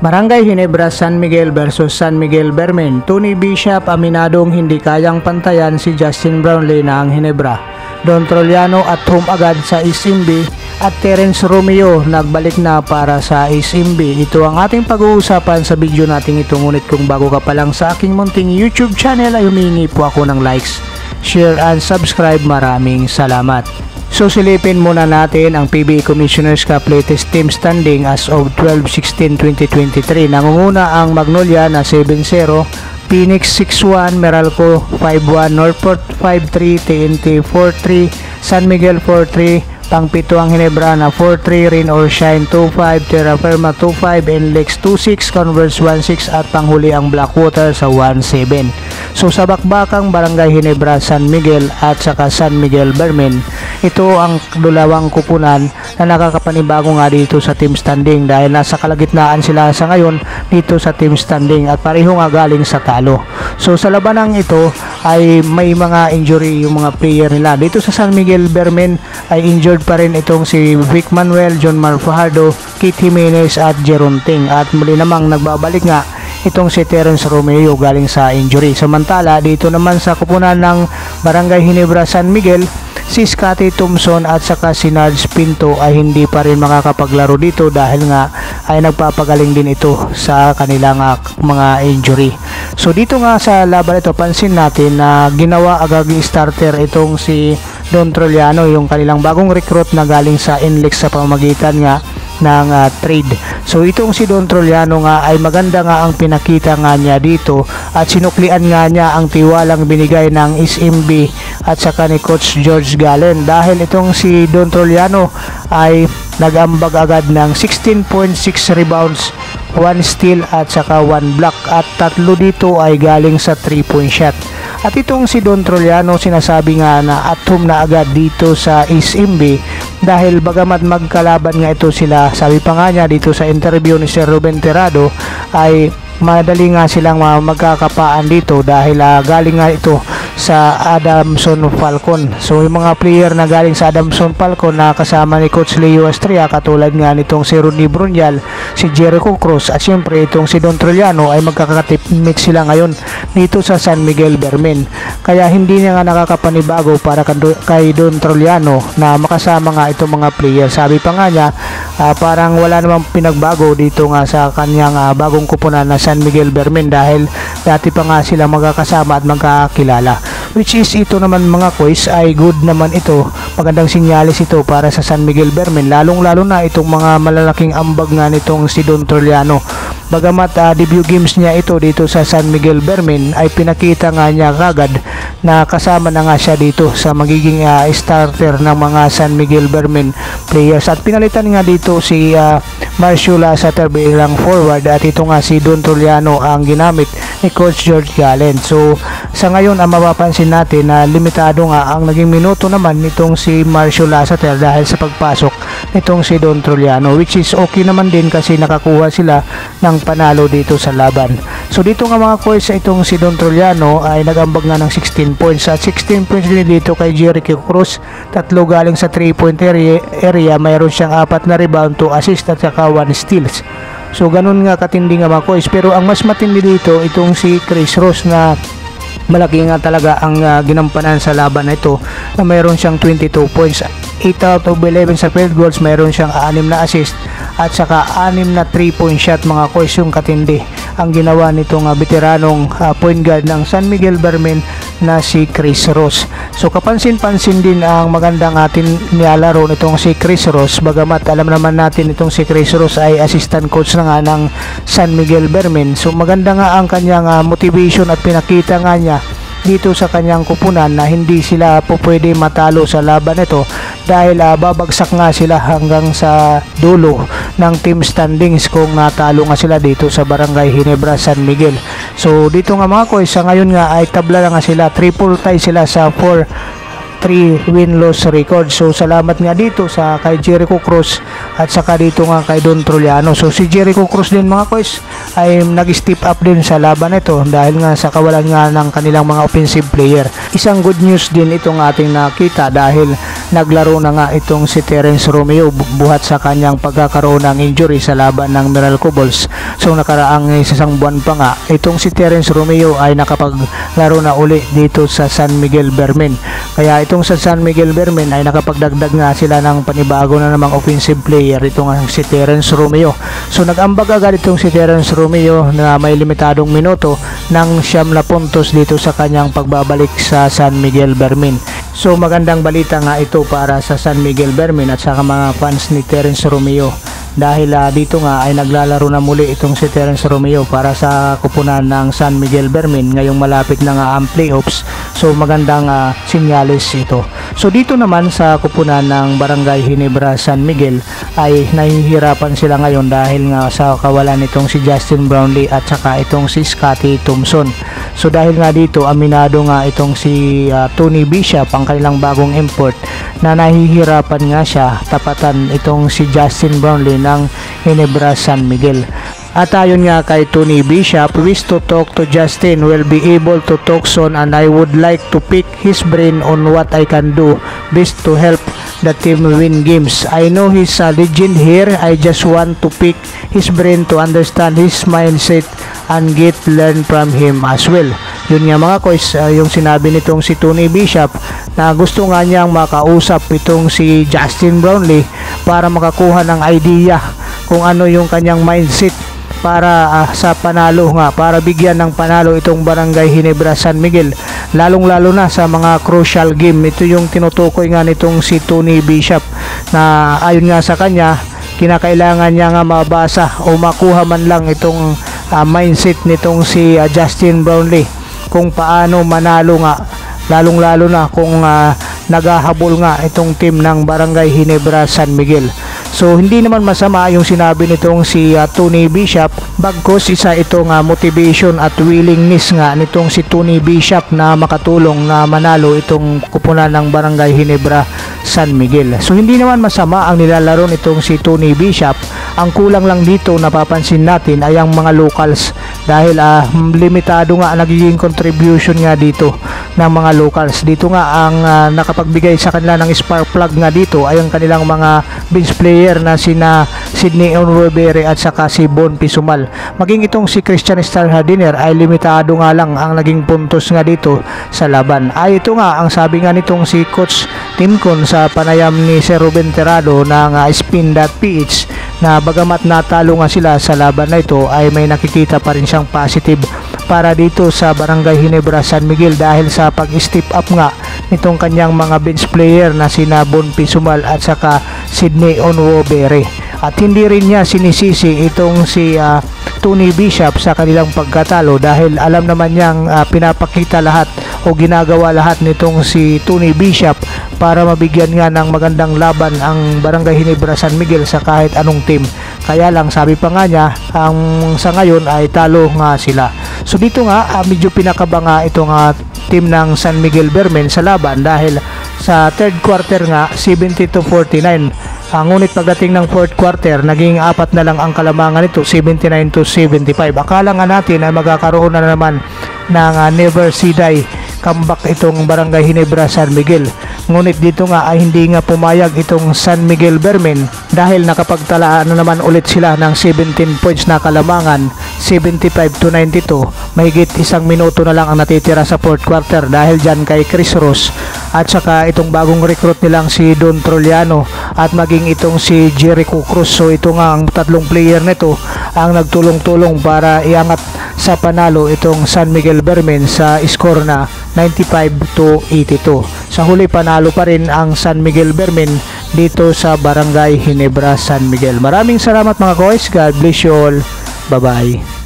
Barangay Ginebra San Miguel versus San Miguel Bermen. Tony Bishop aminadong hindi kayang pantayan si Justin Brownlee na ang Ginebra. Don Trollano at home agad sa SMB at Terence Romeo nagbalik na para sa SMB. Ito ang ating pag-uusapan sa video natin ito. Ngunit kung bago ka pa lang sa aking munting YouTube channel ay humingi po ako ng likes, share and subscribe. Maraming salamat. So silipin muna natin ang PBA Commissioner's Cup latest team standing as of 12/16/2023. Nangunguna ang Magnolia na 7-0, Phoenix 6-1, Meralco 5-1, Northport 5-3, TNT 4-3, San Miguel 4-3, pang-pito ang Ginebra na 4-3, Rain or Shine 2-5, Terra Firma 2-5, NLEX 2-6, Converse 1-6 at panghuli ang Blackwater sa 1-7. So sa bakbakang Barangay Ginebra San Miguel at saka San Miguel Bermen, ito ang dalawang kupunan na nakakapanibago nga dito sa team standing dahil nasa kalagitnaan sila sa ngayon dito sa team standing at pareho nga galing sa talo. So sa labanang ito ay may mga injury yung mga player nila. Dito sa San Miguel Bermen ay injured pa rin itong si Vic Manuel, John Mar Fajardo, Keith Jimenez at Jeron Ting, at muli namang nagbabalik nga itong si Terence Romeo galing sa injury. Samantala dito naman sa kupunan ng Barangay Ginebra San Miguel, si Scotty Thompson at saka si Nards Pinto ay hindi pa rin makakapaglaro dito dahil nga ay nagpapagaling din ito sa kanilang mga injury. So dito nga sa laban ito, pansin natin na ginawa agad starter itong si Don Trollano, yung kanilang bagong recruit na galing sa NLEX sa pamamagitan nga ng trade. So itong si Don Trollano nga ay maganda nga ang pinakita nga niya dito at sinuklian nga niya ang tiwalang binigay ng SMB at saka ni Coach George Gallen dahil itong si Don Trollano ay nagambag agad ng 16.6 rebounds, 1 steal at saka 1 block at tatlo dito ay galing sa 3-point shot. At itong si Don Trollano sinasabi nga na at home na agad dito sa SMB dahil bagamat magkalaban nga ito sila, sabi pa nga niya dito sa interview ni Sir Ruben Tirado ay madali nga silang magkakapaan dito dahil galing nga ito sa Adamson Falcon. So yung mga player na galing sa Adamson Falcon na kasama ni Coach Leo Astria katulad nga nitong si Rodney Brunial, si Jericho Cruz at siyempre itong si Don Trollano ay magkakatipmate sila ngayon dito sa San Miguel Bermen. Kaya hindi niya nga nakakapanibago para kay Don Trollano na makasama nga itong mga player. Sabi pa nga niya parang wala namang pinagbago dito nga sa kanyang bagong kupunan na San Miguel Bermen dahil dati pa nga sila magkakasama at magkakilala, which is ito naman mga kois ay good naman ito, magandang sinyalis ito para sa San Miguel Bermen, lalong lalo na itong mga malalaking ambag nga nitong si Don Trollano. Bagamat debut games niya ito dito sa San Miguel Bermen ay pinakita nga niya kagad na kasama na nga siya dito sa magiging starter ng mga San Miguel Bermen players at pinalitan nga dito si Marciula sa bilang forward at ito nga si Don Trollano ang ginamit ni Coach George Gallen. So sa ngayon mapapansin natin na limitado nga ang naging minuto naman nitong si Marciula sa dahil sa pagpasok nitong si Don Trollano, which is okay naman din kasi nakakuha sila ng panalo dito sa laban. So dito nga mga coach itong si Don Trollano ay nagambag nga ng 16 points at 16 points din dito kay Jericho Cruz, tatlo galing sa 3-point area, mayroon siyang 4 na rebound, 2 assist at saka 1 steals. So ganun nga katindi nga mga coach, pero ang mas matindi dito itong si Chris Ross na malaki nga talaga ang ginampanan sa laban na ito na mayroon siyang 22 points, 8 out of 11 sa field goals, mayroon siyang 6 na assist at saka 6 na 3-point shot mga coach. Yung katindi ang ginawa nitong veteranong point guard ng San Miguel Bermen na si Chris Ross. So kapansin-pansin din ang magandang atin nilalaro nitong si Chris Ross, bagamat alam naman natin itong si Chris Ross ay assistant coach na nga ng San Miguel Bermen. So maganda nga ang kanyang motivation at pinakita nga niya dito sa kanyang kupunan na hindi sila po pwede matalo sa laban ito dahil babagsak nga sila hanggang sa dulo ng team standings kung natalo nga sila dito sa Barangay Ginebra San Miguel. So dito nga mga koy, sa ngayon nga ay tabla na nga sila, triple tie sila sa 4 3 win-loss record. So salamat nga dito sa kay Jericho Cruz at saka dito nga kay Don Troliano. So si Jericho Cruz din mga kois ay nag-step up din sa laban ito dahil nga sa kawalan nga ng kanilang mga offensive player. Isang good news din itong ating nakita dahil naglaro na nga itong si Terence Romeo buhat sa kanyang pagkakaroon ng injury sa laban ng Meralco Bulls. So nakaraang isang buwan pa nga itong si Terence Romeo ay nakapaglaro na uli dito sa San Miguel Bermen. Kaya itong sa San Miguel Bermen ay nakapagdagdag nga sila ng panibago na namang offensive player itong si Terence Romeo. So nag-ambag agad itong si Terence Romeo na may limitadong minuto ng 9 puntos dito sa kanyang pagbabalik sa San Miguel Bermen. So magandang balita nga ito para sa San Miguel Bermen at saka mga fans ni Terence Romeo dahil dito nga ay naglalaro na muli itong si Terence Romeo para sa kupunan ng San Miguel Bermen ngayong malapit na nga ang playoffs. So magandang sinyalis ito. So dito naman sa kupunan ng Barangay Ginebra San Miguel ay nahihirapan sila ngayon dahil nga sa kawalan itong si Justin Brownlee at saka itong si Scotty Thompson. So dahil nga dito aminado nga itong si Tony Bishop ang kanilang bagong import na nahihirapan nga siya tapatan itong si Justin Brownlee ng Ginebra San Miguel. At ayon nga kay Tony Bishop, wish to talk to Justin, will be able to talk soon and I would like to pick his brain on what I can do best to help the team win games. I know he's a legend here, I just want to pick his brain to understand his mindset and get learn from him as well. Yun nga mga kois, yung sinabi nitong si Tony Bishop na gusto nga niyang makausap itong si Justin Brownlee para makakuha ng idea kung ano yung kanyang mindset para sa panalo nga, para bigyan ng panalo itong Barangay Ginebra San Miguel, lalong lalo na sa mga crucial game. Ito yung tinutukoy nga nitong si Tony Bishop na ayon nga sa kanya kinakailangan niya nga mabasa o makuha man lang itong mindset nitong si Justin Brownlee kung paano manalo nga, lalong lalo na kung naghahabol nga itong team ng Barangay Ginebra San Miguel. So hindi naman masama yung sinabi nitong si Tony Bishop, bagkus isa itong motivation at willingness nga nitong si Tony Bishop na makatulong na manalo itong kupunan ng Barangay Ginebra San Miguel. So hindi naman masama ang nilalaro nitong si Tony Bishop. Ang kulang lang dito napapansin natin ay ang mga locals dahil limitado nga nagiging contribution nga dito ng mga locals. Dito nga ang nakapagbigay sa kanila ng spark plug nga dito ay ang kanilang mga bench player na sina Sidney Onwebere at saka si Bon Pisumal. Maging itong si Christian Star Hardiner ay limitado nga lang ang naging puntos nga dito sa laban. Ay ito nga ang sabi nga nitong si Coach Timcon sa panayam ni Sir Ruben Terrado ng Spin.ph na bagamat natalo nga sila sa laban na ito ay may nakikita pa rin siyang positive para dito sa Barangay Ginebra San Miguel dahil sa pag-step up nga nitong kanyang mga bench player na sina Bon Pisumal at saka Sidney Onwebere. At hindi rin niya sinisisi itong si Tony Bishop sa kanilang pagkatalo dahil alam naman niyang pinapakita lahat o ginagawa lahat nitong si Tony Bishop para mabigyan nga ng magandang laban ang Barangay Ginebra San Miguel sa kahit anong team. Kaya lang sabi pa nga niya ang sa ngayon ay talo nga sila. So dito nga medyo pinakaba nga itong team ng San Miguel Bermen sa laban dahil sa third quarter nga 70-49. Ngunit pagdating ng fourth quarter, naging 4 na lang ang kalamangan nito, 79-75. Akala nga natin ay magkakaroon na naman ng never see die comeback itong Barangay Ginebra San Miguel. Ngunit dito nga ay hindi nga pumayag itong San Miguel Bermen dahil nakapagtalaan na naman ulit sila ng 17 points na kalamangan, 75-92. Mahigit 1 minuto na lang ang natitira sa fourth quarter dahil dyan kay Chris Ross at saka itong bagong recruit nilang si Don Troliano at maging itong si Jericho Cruz. So ito nga ang tatlong player nito ang nagtulong-tulong para iangat sa panalo itong San Miguel Bermen sa score na 95-82. Sa huli panalo pa rin ang San Miguel Bermen dito sa Barangay Ginebra San Miguel. Maraming salamat mga kois. God bless you all. Bye bye.